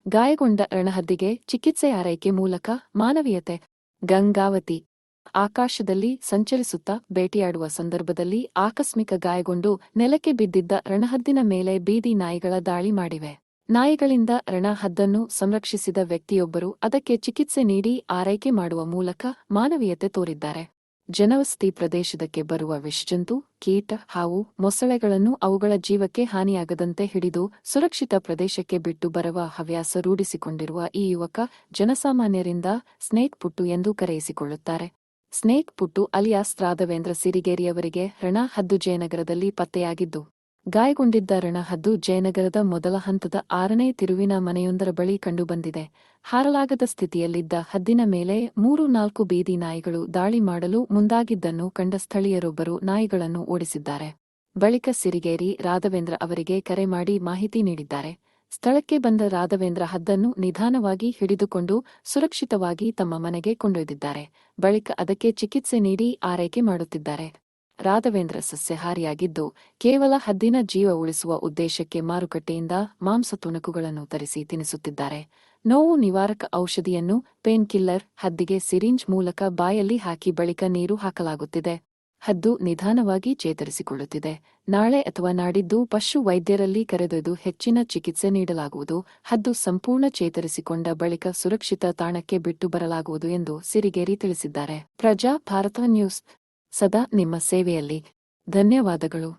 ಗಾಯಗೊಂಡ ರಣಹದ್ದಿಗೆ ಚಿಕಿತ್ಸೆ ಆರೈಕೆ ಮೂಲಕ ಮಾನವೀಯತೆ. ಗಂಗಾವತಿ ಆಕಾಶದಲ್ಲಿ ಸಂಚರಿಸುತ್ತಾ ಬೇಟೆಯಾಡುವ ಸಂದರ್ಭದಲ್ಲಿ ಆಕಸ್ಮಿಕ ಗಾಯಗೊಂಡು ನೆಲಕ್ಕೆ ಬಿದ್ದಿದ್ದ ರಣಹದ್ದಿನ ಮೇಲೆ ಬೀದಿ ನಾಯಿಗಳ ದಾಳಿ ಮಾಡಿವೆ. ನಾಯಿಗಳಿಂದ ರಣಹದ್ದನ್ನು ಸಂರಕ್ಷಿಸಿದ ವ್ಯಕ್ತಿಯೊಬ್ಬರು ಅದಕ್ಕೆ ಚಿಕಿತ್ಸೆ ನೀಡಿ ಆರೈಕೆ ಮಾಡುವ ಮೂಲಕ ಮಾನವೀಯತೆ ತೋರಿದ್ದಾರೆ. ಜನವಸತಿ ಪ್ರದೇಶದಕ್ಕೆ ಬರುವ ವಿಷಜಂತು, ಕೀಟ, ಹಾವು, ಮೊಸಳೆಗಳನ್ನು ಅವುಗಳ ಜೀವಕ್ಕೆ ಹಾನಿಯಾಗದಂತೆ ಹಿಡಿದು ಸುರಕ್ಷಿತ ಪ್ರದೇಶಕ್ಕೆ ಬಿಟ್ಟು ಬರುವ ಹವ್ಯಾಸ ರೂಢಿಸಿಕೊಂಡಿರುವ ಈ ಯುವಕ ಜನಸಾಮಾನ್ಯರಿಂದ ಸ್ನೇಕ್ ಪುಟ್ಟು ಎಂದು ಕರೆಯಿಸಿಕೊಳ್ಳುತ್ತಾರೆ. ಸ್ನೇಕ್ ಪುಟ್ಟು ಅಲಿಯಾಸ್ ರಾಘವೇಂದ್ರ ಸಿರಿಗೇರಿಯವರಿಗೆ ರಣಹದ್ದು ಜಯನಗರದಲ್ಲಿ ಪತ್ತೆಯಾಗಿದ್ದು, ಗಾಯಗೊಂಡಿದ್ದ ರಣಹದ್ದು ಜಯನಗರದ ಮೊದಲ ಹಂತದ 6ನೇ ತಿರುವಿನ ಮನೆಯೊಂದರ ಬಳಿ ಕಂಡುಬಂದಿದೆ. ಹಾರಲಾಗದ ಸ್ಥಿತಿಯಲ್ಲಿದ್ದ ಹದ್ದಿನ ಮೇಲೆ 3-4 ಬೀದಿ ನಾಯಿಗಳು ದಾಳಿ ಮಾಡಲು ಮುಂದಾಗಿದ್ದನ್ನು ಕಂಡ ಸ್ಥಳೀಯರೊಬ್ಬರು ನಾಯಿಗಳನ್ನು ಓಡಿಸಿದ್ದಾರೆ. ಬಳಿಕ ಸಿರಿಗೇರಿ ರಾಘವೇಂದ್ರ ಅವರಿಗೆ ಕರೆ ಮಾಡಿ ಮಾಹಿತಿ ನೀಡಿದ್ದಾರೆ. ಸ್ಥಳಕ್ಕೆ ಬಂದ ರಾಘವೇಂದ್ರ ಹದ್ದನ್ನು ನಿಧಾನವಾಗಿ ಹಿಡಿದುಕೊಂಡು ಸುರಕ್ಷಿತವಾಗಿ ತಮ್ಮ ಮನೆಗೆ ಕೊಂಡೊಯ್ದಿದ್ದಾರೆ. ಬಳಿಕ ಅದಕ್ಕೆ ಚಿಕಿತ್ಸೆ ನೀಡಿ ಆರೈಕೆ ಮಾಡುತ್ತಿದ್ದಾರೆ. ರಾಘವೇಂದ್ರ ಸಸ್ಯಾಹಾರಿಯಾಗಿದ್ದು, ಕೇವಲ ಹದ್ದಿನ ಜೀವ ಉಳಿಸುವ ಉದ್ದೇಶಕ್ಕೆ ಮಾರುಕಟ್ಟೆಯಿಂದ ಮಾಂಸ ತುಣುಕುಗಳನ್ನು ತರಿಸಿ ತಿನ್ನಿಸುತ್ತಿದ್ದಾರೆ. ನೋವು ನಿವಾರಕ ಔಷಧಿಯನ್ನು ಪೇನ್ ಕಿಲ್ಲರ್ ಹದ್ದಿಗೆ ಸಿರಿಂಜ್ ಮೂಲಕ ಬಾಯಲ್ಲಿ ಹಾಕಿ ಬಳಿಕ ನೀರು ಹಾಕಲಾಗುತ್ತಿದೆ. ಹದ್ದು ನಿಧಾನವಾಗಿ ಚೇತರಿಸಿಕೊಳ್ಳುತ್ತಿದೆ. ನಾಳೆ ಅಥವಾ ನಾಡಿದ್ದು ಪಶು ವೈದ್ಯರಲ್ಲಿ ಕರೆದೊಯ್ದು ಹೆಚ್ಚಿನ ಚಿಕಿತ್ಸೆ ನೀಡಲಾಗುವುದು. ಹದ್ದು ಸಂಪೂರ್ಣ ಚೇತರಿಸಿಕೊಂಡ ಬಳಿಕ ಸುರಕ್ಷಿತ ತಾಣಕ್ಕೆ ಬಿಟ್ಟು ಬರಲಾಗುವುದು ಎಂದು ಸಿರಿಗೇರಿ ತಿಳಿಸಿದ್ದಾರೆ. ಪ್ರಜಾ ಭಾರತ ನ್ಯೂಸ್ ಸದಾ ನಿಮ್ಮ ಸೇವೆಯಲ್ಲಿ. ಧನ್ಯವಾದಗಳು.